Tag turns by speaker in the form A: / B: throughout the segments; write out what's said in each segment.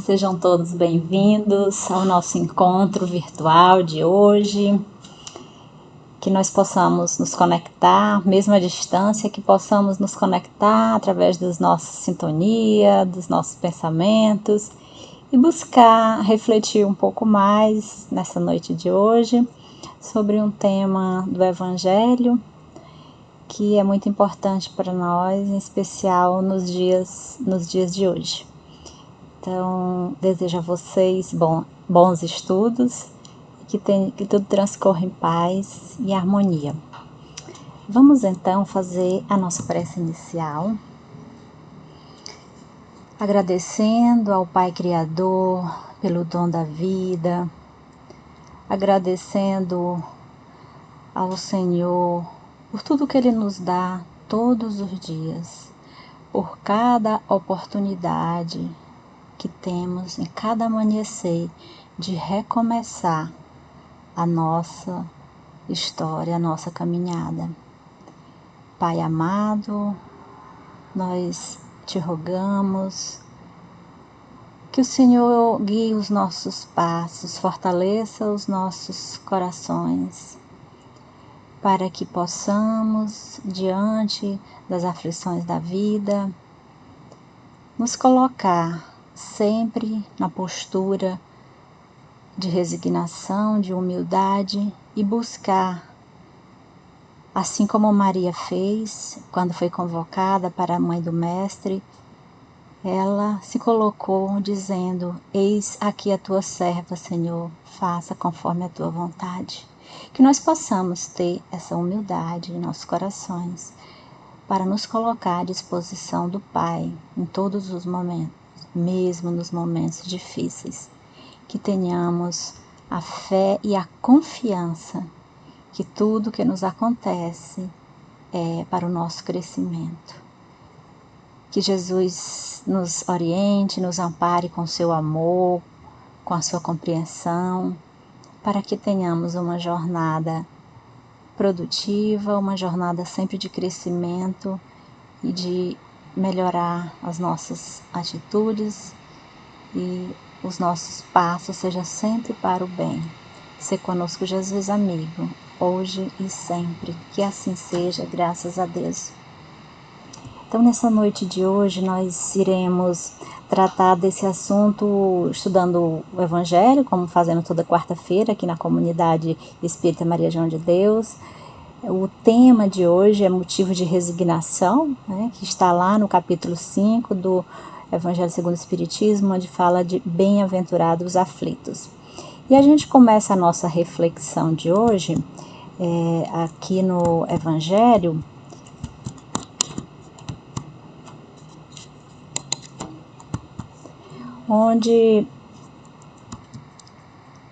A: Sejam todos bem-vindos ao nosso encontro virtual de hoje. Que nós possamos nos conectar, mesmo à distância, que possamos nos conectar através das nossas sintonia, dos nossos pensamentos e buscar refletir um pouco mais nessa noite de hoje sobre um tema do Evangelho que é muito importante para nós, em especial nos dias de hoje. Então, desejo a vocês bons estudos, que tudo transcorra em paz e harmonia. Vamos então fazer a nossa prece inicial, agradecendo ao Pai Criador pelo dom da vida, agradecendo ao Senhor por tudo que Ele nos dá todos os dias, por cada oportunidade que temos em cada amanhecer de recomeçar a nossa história, a nossa caminhada. Pai amado, nós te rogamos que o Senhor guie os nossos passos, fortaleça os nossos corações, para que possamos, diante das aflições da vida, nos colocar sempre na postura de resignação, de humildade e buscar, assim como Maria fez quando foi convocada para a mãe do Mestre, ela se colocou dizendo: eis aqui a tua serva, Senhor, faça conforme a tua vontade. Que nós possamos ter essa humildade em nossos corações para nos colocar à disposição do Pai em todos os momentos, mesmo nos momentos difíceis. Que tenhamos a fé e a confiança que tudo que nos acontece é para o nosso crescimento. Que Jesus nos oriente, nos ampare com seu amor, com a sua compreensão, para que tenhamos uma jornada produtiva, uma jornada sempre de crescimento e de melhorar as nossas atitudes e os nossos passos seja sempre para o bem. Se conosco, Jesus amigo, hoje e sempre. Que assim seja, graças a Deus. Então, nessa noite de hoje, nós iremos tratar desse assunto estudando o Evangelho, como fazemos toda quarta-feira aqui na comunidade Espírita Maria João de Deus. O tema de hoje é motivo de resignação, né, que está lá no capítulo 5 do Evangelho segundo o Espiritismo, onde fala de bem-aventurados os aflitos. E a gente começa a nossa reflexão de hoje aqui no Evangelho, onde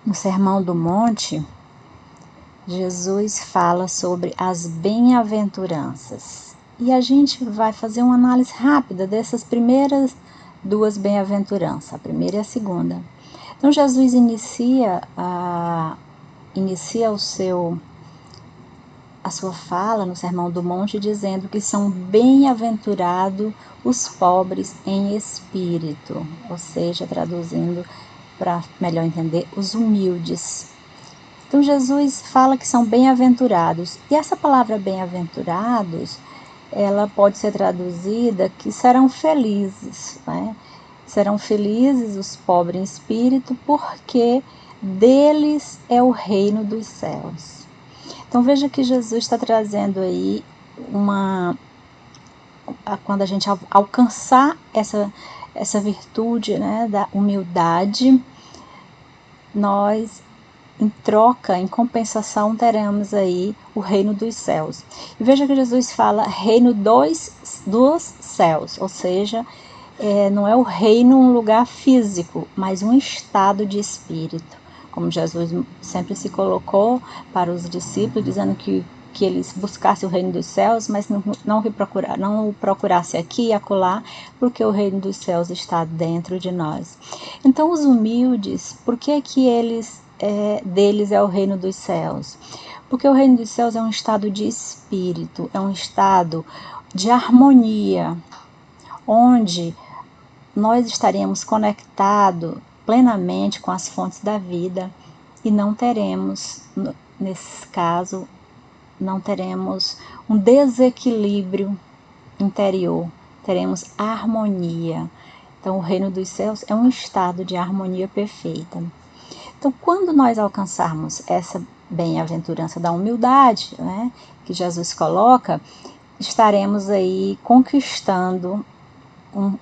A: no Sermão do Monte, Jesus fala sobre as bem-aventuranças. E a gente vai fazer uma análise rápida dessas primeiras duas bem-aventuranças, a primeira e a segunda. Então Jesus inicia a sua fala no Sermão do Monte dizendo que são bem-aventurados os pobres em espírito, ou seja, traduzindo para melhor entender, os humildes. Então Jesus fala que são bem-aventurados, e essa palavra bem-aventurados, ela pode ser traduzida que serão felizes, né? Serão felizes os pobres em espírito, porque deles é o reino dos céus. Então veja que Jesus está trazendo aí quando a gente alcançar essa virtude, né, da humildade, nós em troca, em compensação, teremos aí o reino dos céus. E veja que Jesus fala reino dos céus, ou seja, não é o reino um lugar físico, mas um estado de espírito. Como Jesus sempre se colocou para os discípulos, dizendo que eles buscassem o reino dos céus, mas não o procurassem aqui e acolá, porque o reino dos céus está dentro de nós. Então, os humildes, por que deles é o reino dos céus? Porque o reino dos céus é um estado de espírito, é um estado de harmonia, onde nós estaremos conectados plenamente com as fontes da vida e não teremos, nesse caso, não teremos um desequilíbrio interior, teremos harmonia. Então, o reino dos céus é um estado de harmonia perfeita. Então, quando nós alcançarmos essa bem-aventurança da humildade, né, que Jesus coloca, estaremos aí conquistando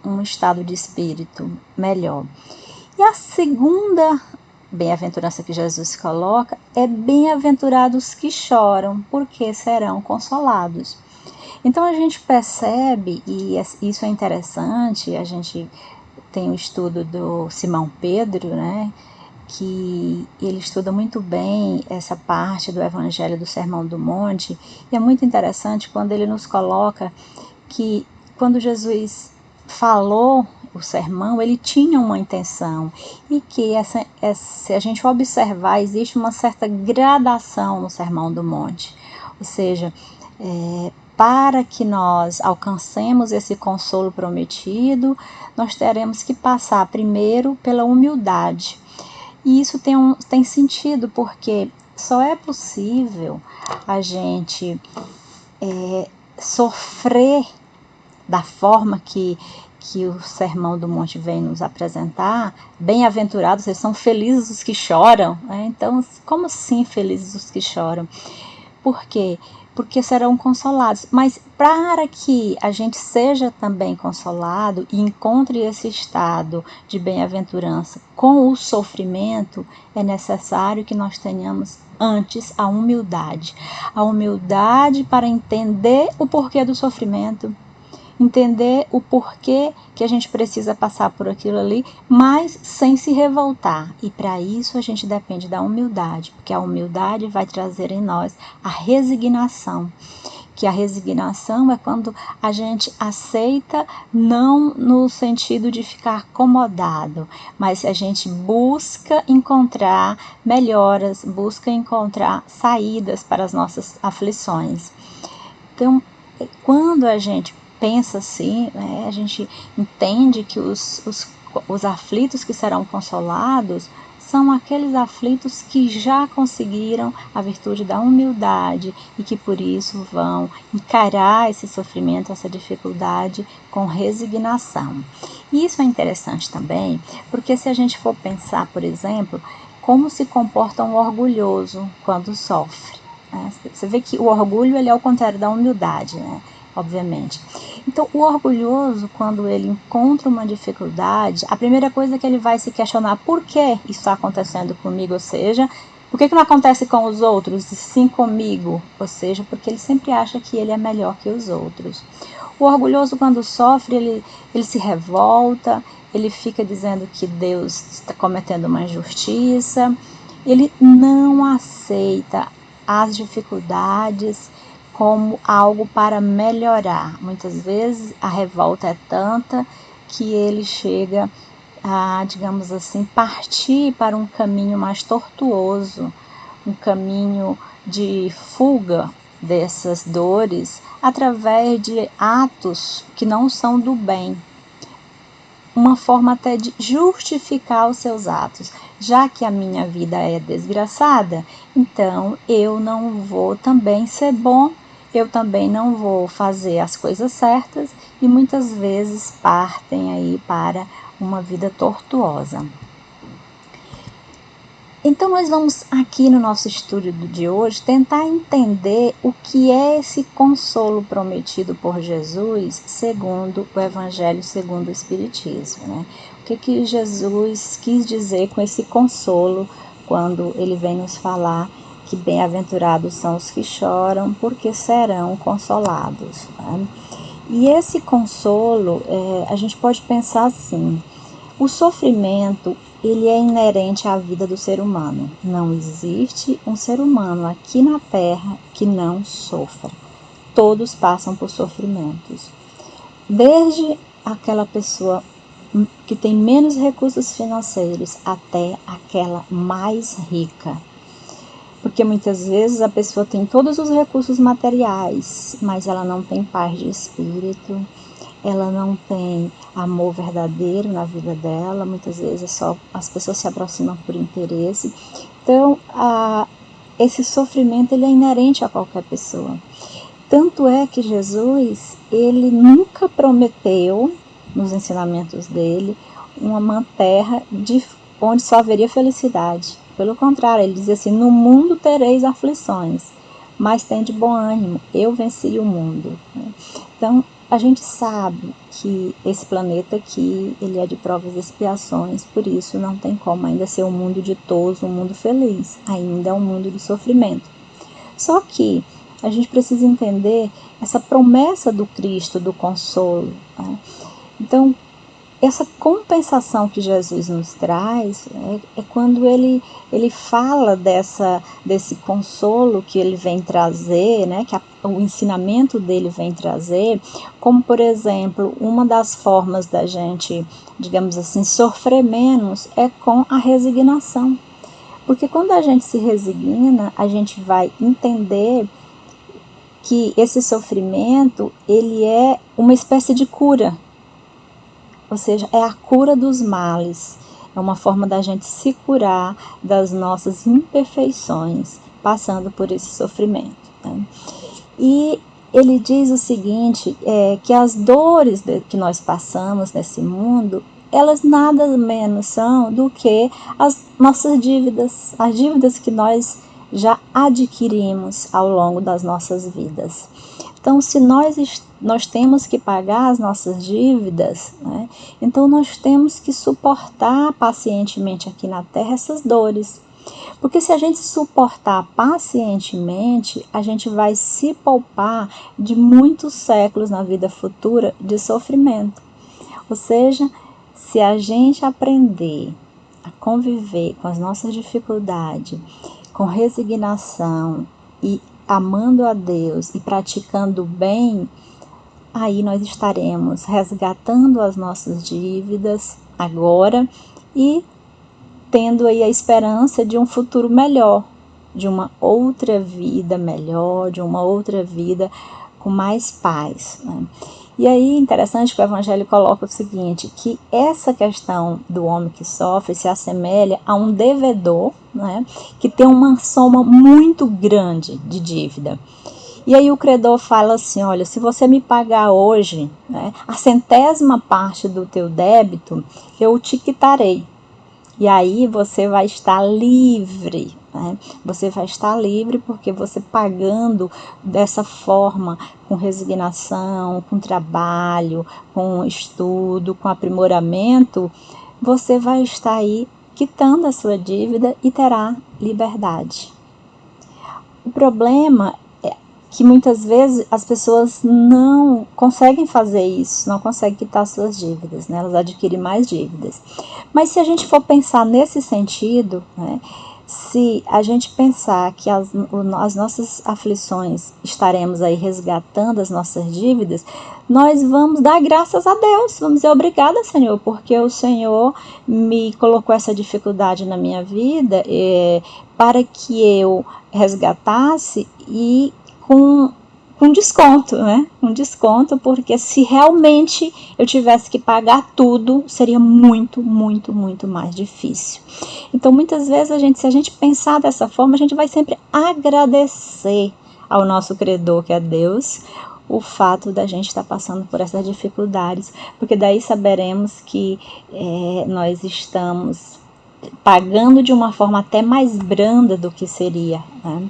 A: um estado de espírito melhor. E a segunda bem-aventurança que Jesus coloca é bem-aventurados que choram, porque serão consolados. Então a gente percebe, e isso é interessante, a gente tem o estudo do Simão Pedro, né, que ele estuda muito bem essa parte do Evangelho do Sermão do Monte, e é muito interessante quando ele nos coloca que quando Jesus falou o sermão, ele tinha uma intenção, e que se a gente observar, existe uma certa gradação no Sermão do Monte, ou seja, para que nós alcancemos esse consolo prometido, nós teremos que passar primeiro pela humildade. E isso tem sentido, porque só é possível a gente sofrer da forma que o Sermão do Monte vem nos apresentar. Bem-aventurados, vocês são felizes os que choram, né? Então, como assim felizes os que choram? Por quê? Porque serão consolados. Mas para que a gente seja também consolado e encontre esse estado de bem-aventurança com o sofrimento, é necessário que nós tenhamos antes a humildade. A humildade para entender o porquê do sofrimento, entender o porquê que a gente precisa passar por aquilo ali, mas sem se revoltar. E para isso a gente depende da humildade, porque a humildade vai trazer em nós a resignação. Que a resignação é quando a gente aceita, não no sentido de ficar acomodado, mas a gente busca encontrar melhoras, busca encontrar saídas para as nossas aflições. Então, quando a gente pensa assim, né, a gente entende que os aflitos que serão consolados são aqueles aflitos que já conseguiram a virtude da humildade e que por isso vão encarar esse sofrimento, essa dificuldade com resignação. E isso é interessante também, porque se a gente for pensar, por exemplo, como se comporta um orgulhoso quando sofre. Você vê que o orgulho ele é o contrário da humildade, né? Obviamente. Então, o orgulhoso, quando ele encontra uma dificuldade, a primeira coisa que ele vai se questionar, por que isso está acontecendo comigo? Ou seja, por que não acontece com os outros e sim comigo? Ou seja, porque ele sempre acha que ele é melhor que os outros. O orgulhoso, quando sofre, ele se revolta, ele fica dizendo que Deus está cometendo uma injustiça, ele não aceita as dificuldades como algo para melhorar. Muitas vezes a revolta é tanta que ele chega a, digamos assim, partir para um caminho mais tortuoso, um caminho de fuga dessas dores através de atos que não são do bem. Uma forma até de justificar os seus atos. Já que a minha vida é desgraçada, então eu não vou também ser bom, eu também não vou fazer as coisas certas e muitas vezes partem aí para uma vida tortuosa. Então nós vamos aqui no nosso estudo de hoje tentar entender o que é esse consolo prometido por Jesus segundo o Evangelho, segundo o Espiritismo, né? O que Jesus quis dizer com esse consolo quando ele vem nos falar que bem-aventurados são os que choram, porque serão consolados, né? E esse consolo, a gente pode pensar assim, o sofrimento ele é inerente à vida do ser humano. Não existe um ser humano aqui na Terra que não sofra. Todos passam por sofrimentos. Desde aquela pessoa que tem menos recursos financeiros até aquela mais rica. Porque muitas vezes a pessoa tem todos os recursos materiais, mas ela não tem paz de espírito, ela não tem amor verdadeiro na vida dela, muitas vezes só as pessoas se aproximam por interesse. Então, esse sofrimento ele é inerente a qualquer pessoa. Tanto é que Jesus, ele nunca prometeu, nos ensinamentos dele, uma terra onde só haveria felicidade. Pelo contrário, ele diz assim, no mundo tereis aflições, mas tende bom ânimo, eu venci o mundo. Então, a gente sabe que esse planeta aqui, ele é de provas e expiações, por isso não tem como ainda ser um mundo ditoso, um mundo feliz, ainda é um mundo de sofrimento. Só que a gente precisa entender essa promessa do Cristo, do consolo. Né? Então, essa compensação que Jesus nos traz é quando ele fala desse consolo que ele vem trazer, né, que o ensinamento dele vem trazer, como, por exemplo, uma das formas da gente, digamos assim, sofrer menos é com a resignação. Porque quando a gente se resigna, a gente vai entender que esse sofrimento, ele é uma espécie de cura. Ou seja, é a cura dos males. É uma forma da gente se curar das nossas imperfeições, passando por esse sofrimento. Né? E ele diz o seguinte, que as dores que nós passamos nesse mundo, elas nada menos são do que as nossas dívidas, as dívidas que nós já adquirimos ao longo das nossas vidas. Então, se nós temos que pagar as nossas dívidas, né, então nós temos que suportar pacientemente aqui na Terra essas dores. Porque se a gente suportar pacientemente, a gente vai se poupar de muitos séculos na vida futura de sofrimento. Ou seja, se a gente aprender a conviver com as nossas dificuldades, com resignação e amando a Deus e praticando o bem, aí nós estaremos resgatando as nossas dívidas agora e tendo aí a esperança de um futuro melhor, de uma outra vida melhor, de uma outra vida com mais paz. Né? E aí, interessante que o Evangelho coloca o seguinte, que essa questão do homem que sofre se assemelha a um devedor, né, que tem uma soma muito grande de dívida. E aí o credor fala assim, olha, se você me pagar hoje, né, a 100ª parte do teu débito, eu te quitarei. E aí você vai estar livre, né? Você vai estar livre porque você pagando dessa forma, com resignação, com trabalho, com estudo, com aprimoramento, você vai estar aí quitando a sua dívida e terá liberdade. O problema é que muitas vezes as pessoas não conseguem fazer isso, não conseguem quitar suas dívidas, né? Elas adquirem mais dívidas. Mas se a gente for pensar nesse sentido, né, se a gente pensar que as nossas aflições estaremos aí resgatando as nossas dívidas, nós vamos dar graças a Deus, vamos dizer obrigada, Senhor, porque o Senhor me colocou essa dificuldade na minha vida para que eu resgatasse e com desconto, né? Um desconto, porque se realmente eu tivesse que pagar tudo, seria muito, muito, muito mais difícil. Então, muitas vezes, se a gente pensar dessa forma, a gente vai sempre agradecer ao nosso credor, que é Deus, o fato da gente estar passando por essas dificuldades, porque daí saberemos que nós estamos pagando de uma forma até mais branda do que seria, né?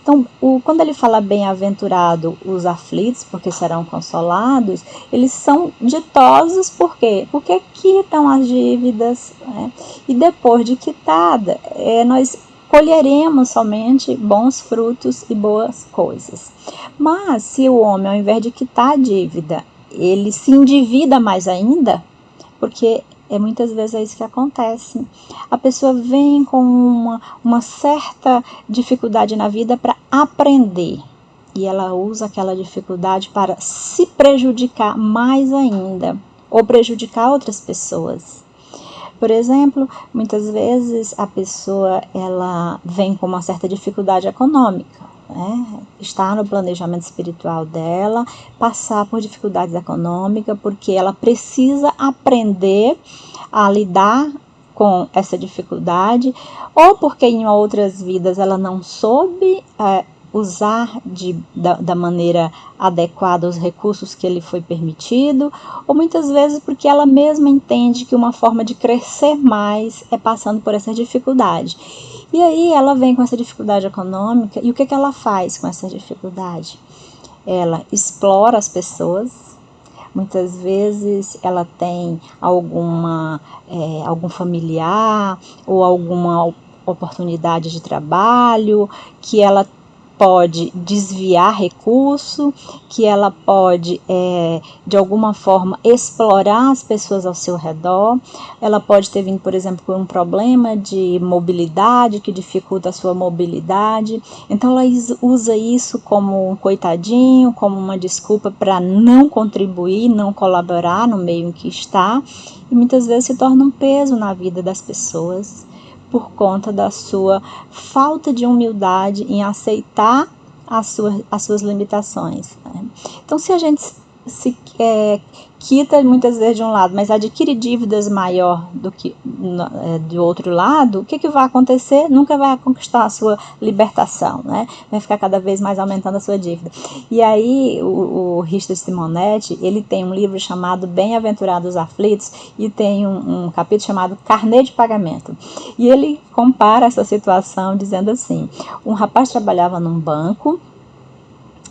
A: Então, quando ele fala bem-aventurado os aflitos, porque serão consolados, eles são ditosos, por quê? Porque quitam as dívidas, né? E depois de quitada, nós colheremos somente bons frutos e boas coisas. Mas, se o homem, ao invés de quitar a dívida, ele se endivida mais ainda, porque muitas vezes é isso que acontece. A pessoa vem com uma certa dificuldade na vida para aprender. E ela usa aquela dificuldade para se prejudicar mais ainda. Ou prejudicar outras pessoas. Por exemplo, muitas vezes a pessoa ela vem com uma certa dificuldade econômica. né? Está no planejamento espiritual dela passar por dificuldades econômicas, porque ela precisa aprender a lidar com essa dificuldade, ou porque em outras vidas ela não soube usar da maneira adequada os recursos que lhe foi permitido, ou muitas vezes porque ela mesma entende que uma forma de crescer mais é passando por essa dificuldade. E aí ela vem com essa dificuldade econômica, e o que ela faz com essa dificuldade? Ela explora as pessoas. Muitas vezes ela tem algum familiar ou alguma oportunidade de trabalho que ela pode desviar recurso, que ela pode, de alguma forma, explorar as pessoas ao seu redor. Ela pode ter vindo, por exemplo, por um problema de mobilidade, que dificulta a sua mobilidade. Então, ela usa isso como um coitadinho, como uma desculpa para não contribuir, não colaborar no meio em que está. E muitas vezes se torna um peso na vida das pessoas, por conta da sua falta de humildade em aceitar as suas limitações, né? Então, se a gente se quita muitas vezes de um lado, mas adquire dívidas maior do que do outro lado, o que vai acontecer? Nunca vai conquistar a sua libertação, né? Vai ficar cada vez mais aumentando a sua dívida. E aí o Richard Simonetti, ele tem um livro chamado Bem-aventurados aflitos, e tem um capítulo chamado Carnê de Pagamento. E ele compara essa situação dizendo assim: um rapaz trabalhava num banco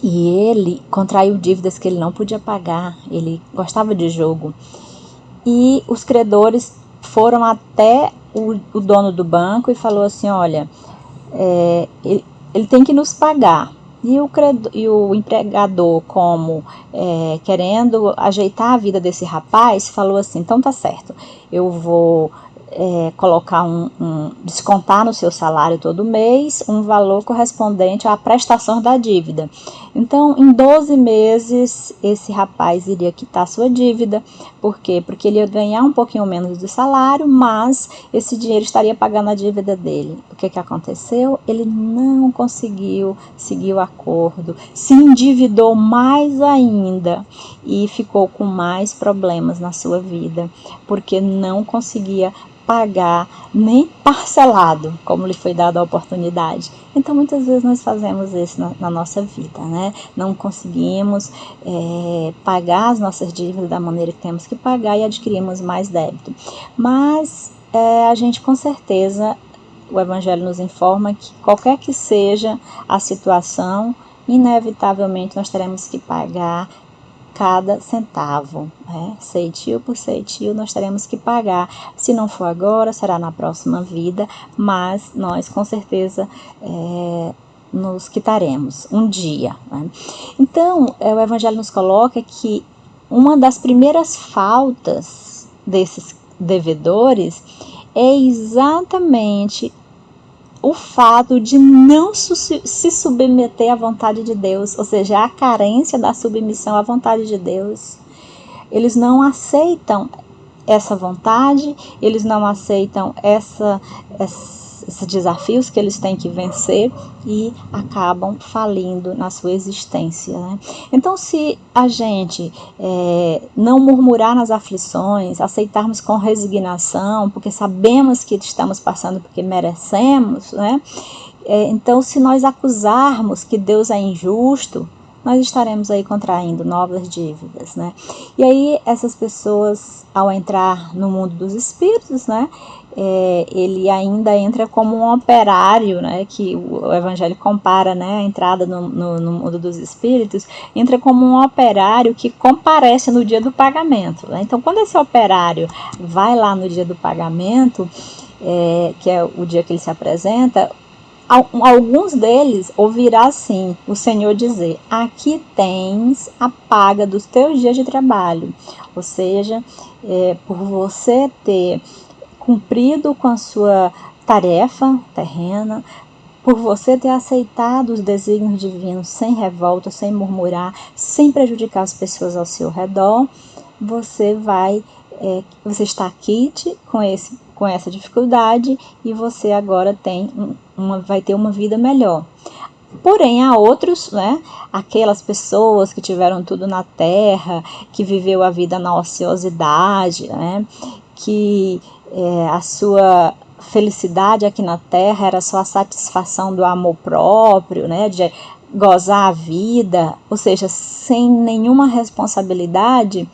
A: e ele contraiu dívidas que ele não podia pagar. Ele gostava de jogo. E os credores foram até o dono do banco e falou assim: olha, ele tem que nos pagar. E o empregador, como querendo ajeitar a vida desse rapaz, falou assim: então tá certo, eu vou colocar descontar no seu salário todo mês um valor correspondente à prestação da dívida. Então, em 12 meses, esse rapaz iria quitar sua dívida. Por quê? Porque ele ia ganhar um pouquinho menos de salário, mas esse dinheiro estaria pagando a dívida dele. O que aconteceu? Ele não conseguiu seguir o acordo, se endividou mais ainda e ficou com mais problemas na sua vida, porque não conseguia pagar nem parcelado, como lhe foi dada a oportunidade. Então, muitas vezes nós fazemos isso na nossa vida, né? Não conseguimos pagar as nossas dívidas da maneira que temos que pagar e adquirimos mais débito. Mas a gente, com certeza, o Evangelho nos informa que qualquer que seja a situação, inevitavelmente nós teremos que pagar cada centavo, né? Ceitil por ceitil nós teremos que pagar. Se não for agora, será na próxima vida, mas nós com certeza nos quitaremos um dia, né? Então, o Evangelho nos coloca que uma das primeiras faltas desses devedores é exatamente o fato de não se submeter à vontade de Deus, ou seja, a carência da submissão à vontade de Deus. Eles não aceitam essa vontade, eles não aceitam esses desafios que eles têm que vencer e acabam falindo na sua existência, né? Então, se a gente não murmurar nas aflições, aceitarmos com resignação, porque sabemos que estamos passando porque merecemos, né? Então, se nós acusarmos que Deus é injusto, nós estaremos aí contraindo novas dívidas, né? E aí essas pessoas, ao entrar no mundo dos espíritos, né, ele ainda entra como um operário, né, que o Evangelho compara, né, a entrada no mundo dos espíritos, entra como um operário que comparece no dia do pagamento, né? Então, quando esse operário vai lá no dia do pagamento, que é o dia que ele se apresenta, alguns deles ouvirá assim o Senhor dizer: aqui tens a paga dos teus dias de trabalho. Ou seja, por você ter cumprido com a sua tarefa terrena, por você ter aceitado os desígnios divinos sem revolta, sem murmurar, sem prejudicar as pessoas ao seu redor, você está quite com essa dificuldade e você agora vai ter uma vida melhor. Porém, há outros, né, aquelas pessoas que tiveram tudo na terra, que viveu a vida na ociosidade, né, que a sua felicidade aqui na terra era só a satisfação do amor próprio, né, de gozar a vida, ou seja, sem nenhuma responsabilidade.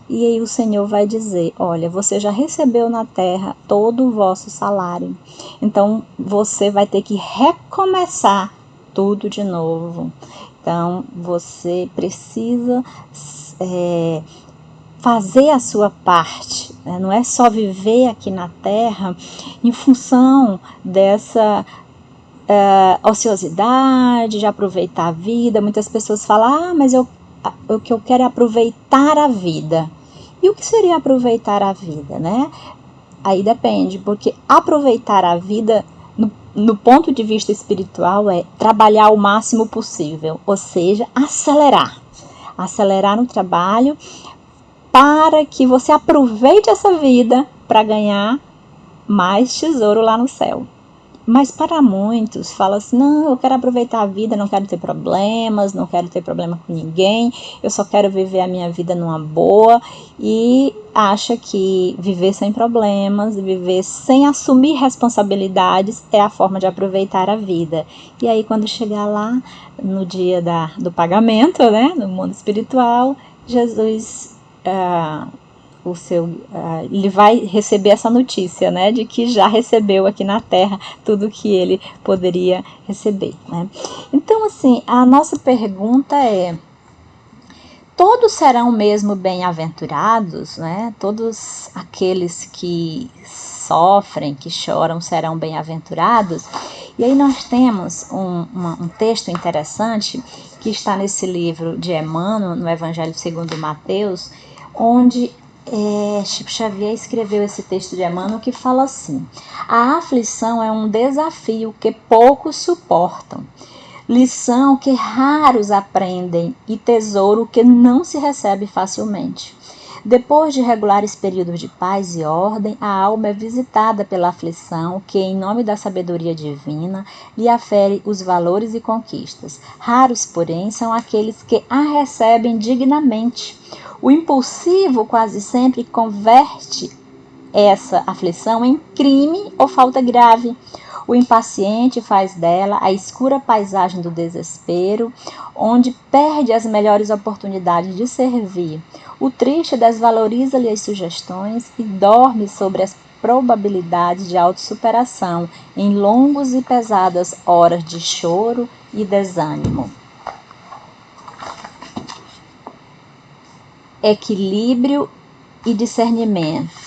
A: E aí o Senhor vai dizer, olha, você já recebeu na terra todo o vosso salário, então você vai ter que recomeçar tudo de novo. Então você precisa fazer a sua parte, né? Não é só viver aqui na terra em função dessa ociosidade, de aproveitar a vida. Muitas pessoas falam, mas o que eu quero é aproveitar a vida. E o que seria aproveitar a vida, né? Aí depende, porque aproveitar a vida, no ponto de vista espiritual, é trabalhar o máximo possível, ou seja, acelerar no trabalho para que você aproveite essa vida para ganhar mais tesouro lá no céu. Mas para muitos, fala assim, não, eu quero aproveitar a vida, não quero ter problemas, não quero ter problema com ninguém, eu só quero viver a minha vida numa boa, e acha que viver sem problemas, viver sem assumir responsabilidades é a forma de aproveitar a vida. E aí quando chegar lá, no dia do pagamento, né, no mundo espiritual, Jesus... ele vai receber essa notícia, né, de que já recebeu aqui na terra tudo que ele poderia receber, né? Então, assim, a nossa pergunta é: todos serão mesmo bem-aventurados, né? Todos aqueles que sofrem, que choram, serão bem-aventurados? E aí nós temos um texto interessante que está nesse livro de Emmanuel, no Evangelho segundo Mateus, onde Chico Xavier escreveu esse texto de Emmanuel que fala assim: a aflição é um desafio que poucos suportam, lição que raros aprendem e tesouro que não se recebe facilmente. Depois de regulares períodos de paz e ordem, a alma é visitada pela aflição que, em nome da sabedoria divina, lhe afere os valores e conquistas. Raros, porém, são aqueles que a recebem dignamente. O impulsivo quase sempre converte essa aflição em crime ou falta grave. O impaciente faz dela a escura paisagem do desespero, onde perde as melhores oportunidades de servir. O triste desvaloriza-lhe as sugestões e dorme sobre as probabilidades de autossuperação em longas e pesadas horas de choro e desânimo. Equilíbrio e discernimento.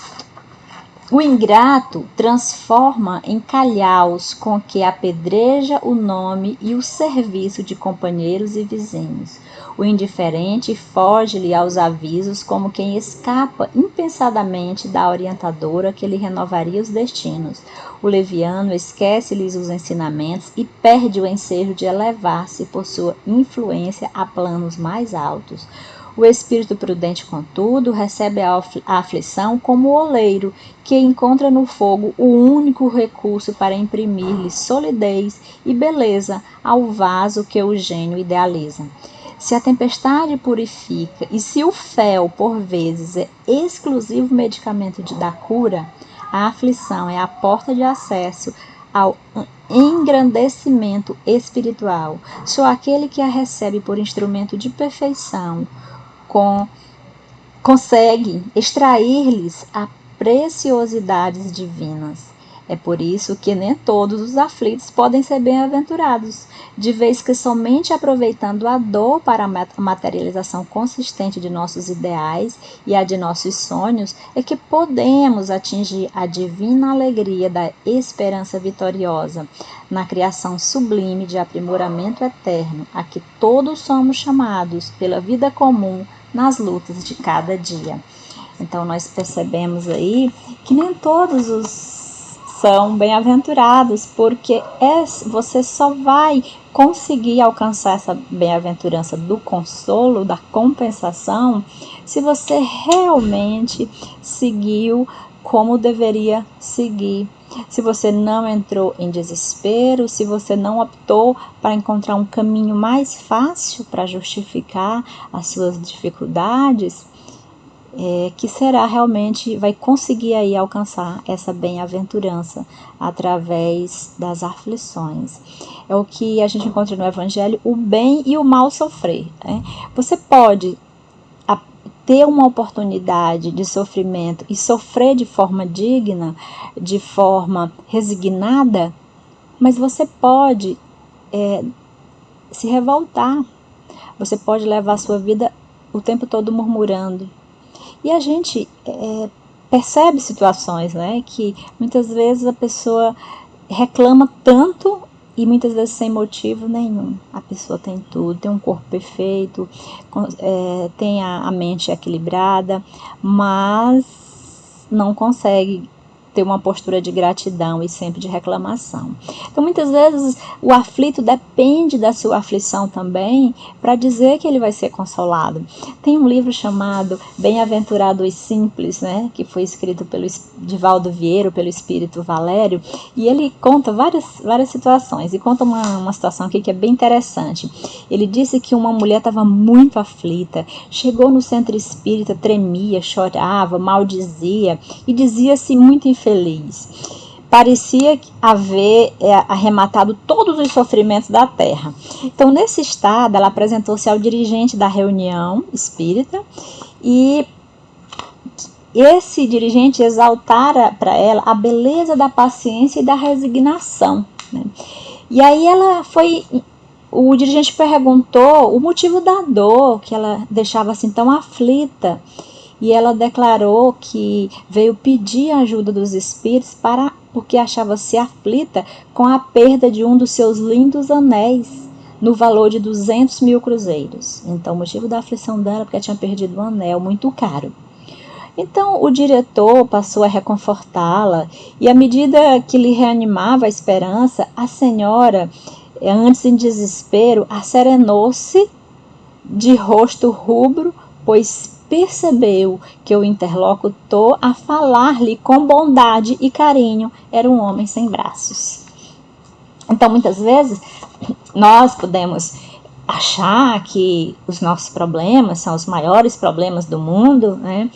A: O ingrato transforma em calhaus com que apedreja o nome e o serviço de companheiros e vizinhos. O indiferente foge-lhe aos avisos como quem escapa impensadamente da orientadora que lhe renovaria os destinos. O leviano esquece-lhes os ensinamentos e perde o ensejo de elevar-se por sua influência a planos mais altos. O espírito prudente, contudo, recebe a aflição como o oleiro, que encontra no fogo o único recurso para imprimir-lhe solidez e beleza ao vaso que o gênio idealiza. Se a tempestade purifica e se o fel, por vezes, é exclusivo medicamento da cura, a aflição é a porta de acesso ao engrandecimento espiritual. Só aquele que a recebe por instrumento de perfeição consegue extrair-lhes a preciosidades divinas. É por isso que nem todos os aflitos podem ser bem-aventurados, de vez que somente aproveitando a dor para a materialização consistente de nossos ideais e a de nossos sonhos, é que podemos atingir a divina alegria da esperança vitoriosa, na criação sublime de aprimoramento eterno, a que todos somos chamados pela vida comum nas lutas de cada dia. Então nós percebemos aí que nem todos os são bem-aventurados, porque você só vai conseguir alcançar essa bem-aventurança do consolo, da compensação, se você realmente seguiu como deveria seguir se você não entrou em desespero, se você não optou para encontrar um caminho mais fácil para justificar as suas dificuldades, que será realmente, vai conseguir aí alcançar essa bem-aventurança através das aflições. É o que a gente encontra no Evangelho, o bem e o mal sofrer. Né? Você pode ter uma oportunidade de sofrimento e sofrer de forma digna, de forma resignada, mas você pode se revoltar, você pode levar a sua vida o tempo todo murmurando. E a gente percebe situações, né, que muitas vezes a pessoa reclama tanto e muitas vezes sem motivo nenhum. A pessoa tem tudo, tem um corpo perfeito, tem a mente equilibrada, mas não consegue ter uma postura de gratidão e sempre de reclamação. Então, muitas vezes, o aflito depende da sua aflição também para dizer que ele vai ser consolado. Tem um livro chamado Bem-aventurado os Simples, né, que foi escrito pelo Divaldo Vieira, pelo Espírito Valério, e ele conta várias situações, e conta uma situação aqui que é bem interessante. Ele disse que uma mulher estava muito aflita, chegou no centro espírita, tremia, chorava, maldizia, e dizia-se muito infeliz. Parecia haver arrematado todos os sofrimentos da terra. Então, nesse estado, ela apresentou-se ao dirigente da reunião espírita e esse dirigente exaltara para ela a beleza da paciência e da resignação. Né? E aí o dirigente perguntou o motivo da dor, que ela deixava assim tão aflita. E ela declarou que veio pedir a ajuda dos espíritos porque achava-se aflita com a perda de um dos seus lindos anéis, no valor de 200 mil cruzeiros. Então, o motivo da aflição dela é porque ela tinha perdido um anel muito caro. Então, o diretor passou a reconfortá-la e, à medida que lhe reanimava a esperança, a senhora, antes em desespero, acerenou-se de rosto rubro, pois percebeu que o interlocutor, a falar-lhe com bondade e carinho, era um homem sem braços. Então, muitas vezes, nós podemos achar que os nossos problemas são os maiores problemas do mundo, né?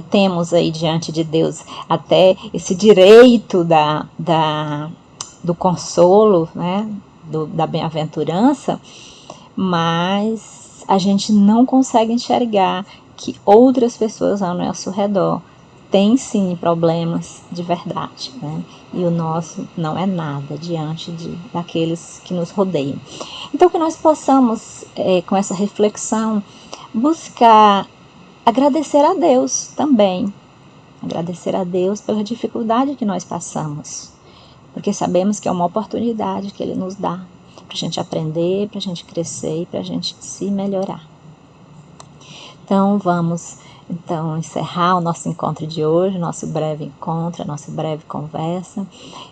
A: Temos aí diante de Deus até esse direito do consolo, né? Da bem-aventurança, mas a gente não consegue enxergar que outras pessoas ao nosso redor têm sim problemas de verdade, né? E o nosso não é nada diante daqueles que nos rodeiam. Então, que nós possamos, com essa reflexão, buscar agradecer a Deus também. Agradecer a Deus pela dificuldade que nós passamos, porque sabemos que é uma oportunidade que Ele nos dá para a gente aprender, para a gente crescer e para a gente se melhorar. Então, vamos encerrar o nosso encontro de hoje, nosso breve encontro, a nossa breve conversa.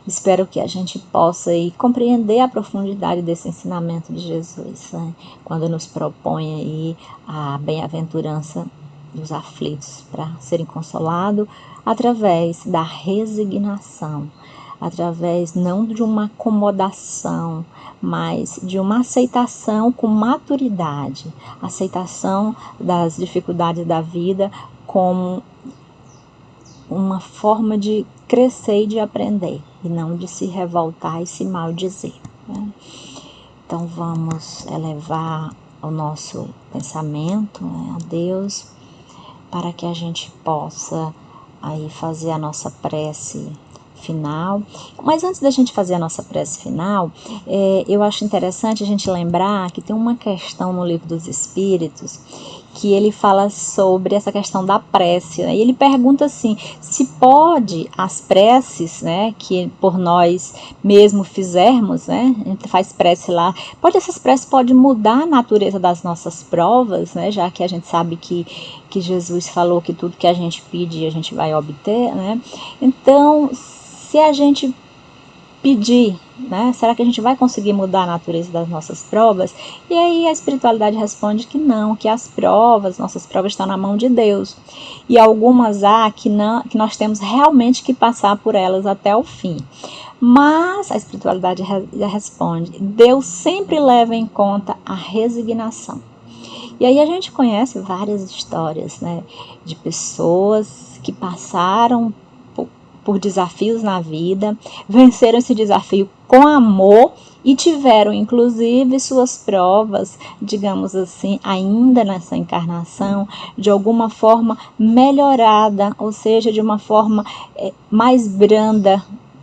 A: Espero que a gente possa aí compreender a profundidade desse ensinamento de Jesus, né? Quando nos propõe aí a bem-aventurança dos aflitos para serem consolados através da resignação, através não de uma acomodação, mas de uma aceitação com maturidade, aceitação das dificuldades da vida como uma forma de crescer e de aprender, e não de se revoltar e se maldizer, né? Então vamos elevar o nosso pensamento, né, a Deus, para que a gente possa aí fazer a nossa prece final. Mas antes da gente fazer a nossa prece final, eu acho interessante a gente lembrar que tem uma questão no Livro dos Espíritos que ele fala sobre essa questão da prece, né? E ele pergunta assim, se pode as preces, né, que por nós mesmo fizermos, né, a gente faz prece lá, essas preces podem mudar a natureza das nossas provas, né, já que a gente sabe que Jesus falou que tudo que a gente pedir a gente vai obter, né? Então, se a gente pedir, né? Será que a gente vai conseguir mudar a natureza das nossas provas? E aí a espiritualidade responde que não, que as provas, nossas provas estão na mão de Deus. E algumas há que nós temos realmente que passar por elas até o fim. Mas a espiritualidade responde, Deus sempre leva em conta a resignação. E aí a gente conhece várias histórias, né, de pessoas que passaram por desafios na vida, venceram esse desafio com amor e tiveram, inclusive, suas provas, digamos assim, ainda nessa encarnação, de alguma forma melhorada, ou seja, de uma forma mais branda,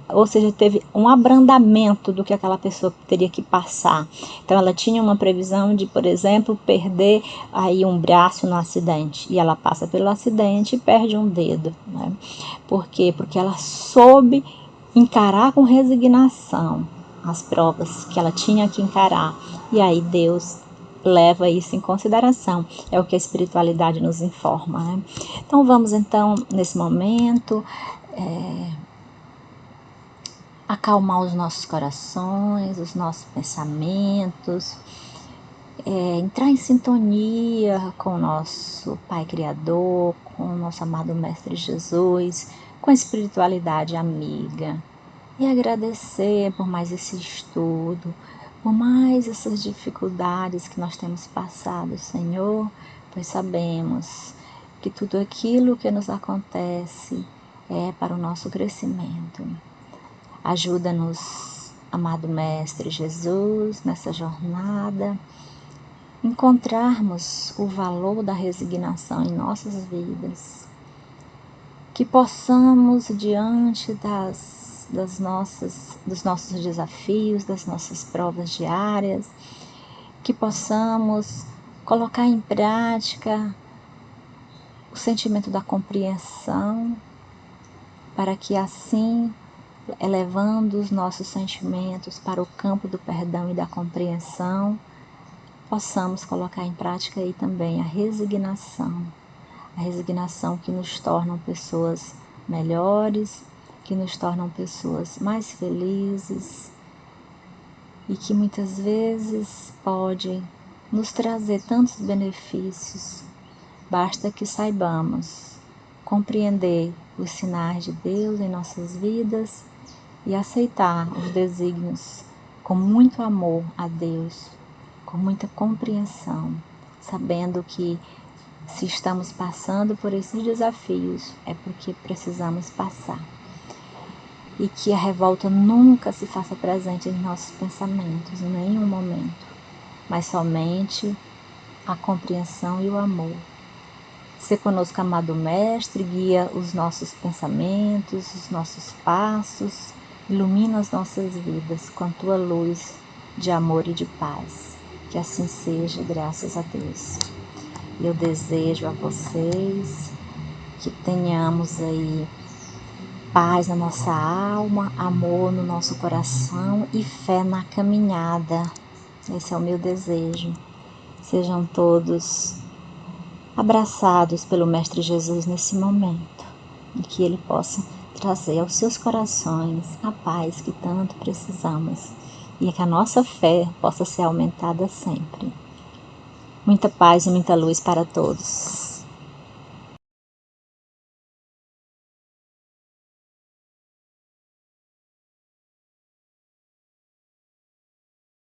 A: ou seja, teve um abrandamento do que aquela pessoa teria que passar. Então ela tinha uma previsão de, por exemplo, perder aí um braço no acidente, e ela passa pelo acidente e perde um dedo, né? Por quê? Porque ela soube encarar com resignação as provas que ela tinha que encarar, e aí Deus leva isso em consideração, é o que a espiritualidade nos informa, né? Então vamos nesse momento acalmar os nossos corações, os nossos pensamentos, entrar em sintonia com o nosso Pai Criador, com o nosso amado Mestre Jesus, com a espiritualidade amiga, e agradecer por mais esse estudo, por mais essas dificuldades que nós temos passado, Senhor, pois sabemos que tudo aquilo que nos acontece é para o nosso crescimento. Ajuda-nos, amado Mestre Jesus, nessa jornada, encontrarmos o valor da resignação em nossas vidas, que possamos, diante dos nossos desafios, das nossas provas diárias, que possamos colocar em prática o sentimento da compreensão, para que assim, elevando os nossos sentimentos para o campo do perdão e da compreensão, possamos colocar em prática aí também a resignação que nos torna pessoas melhores, que nos tornam pessoas mais felizes e que muitas vezes pode nos trazer tantos benefícios. Basta que saibamos compreender os sinais de Deus em nossas vidas e aceitar os desígnios com muito amor a Deus, com muita compreensão, sabendo que se estamos passando por esses desafios é porque precisamos passar. E que a revolta nunca se faça presente em nossos pensamentos, em nenhum momento, mas somente a compreensão e o amor. Se conosco, amado Mestre, guia os nossos pensamentos, os nossos passos, ilumina as nossas vidas com a tua luz de amor e de paz. Que assim seja, graças a Deus. Eu desejo a vocês que tenhamos aí paz na nossa alma, amor no nosso coração e fé na caminhada. Esse é o meu desejo. Sejam todos abraçados pelo Mestre Jesus nesse momento, e que Ele possa trazer aos seus corações a paz que tanto precisamos e que a nossa fé possa ser aumentada sempre. Muita paz e muita luz para todos.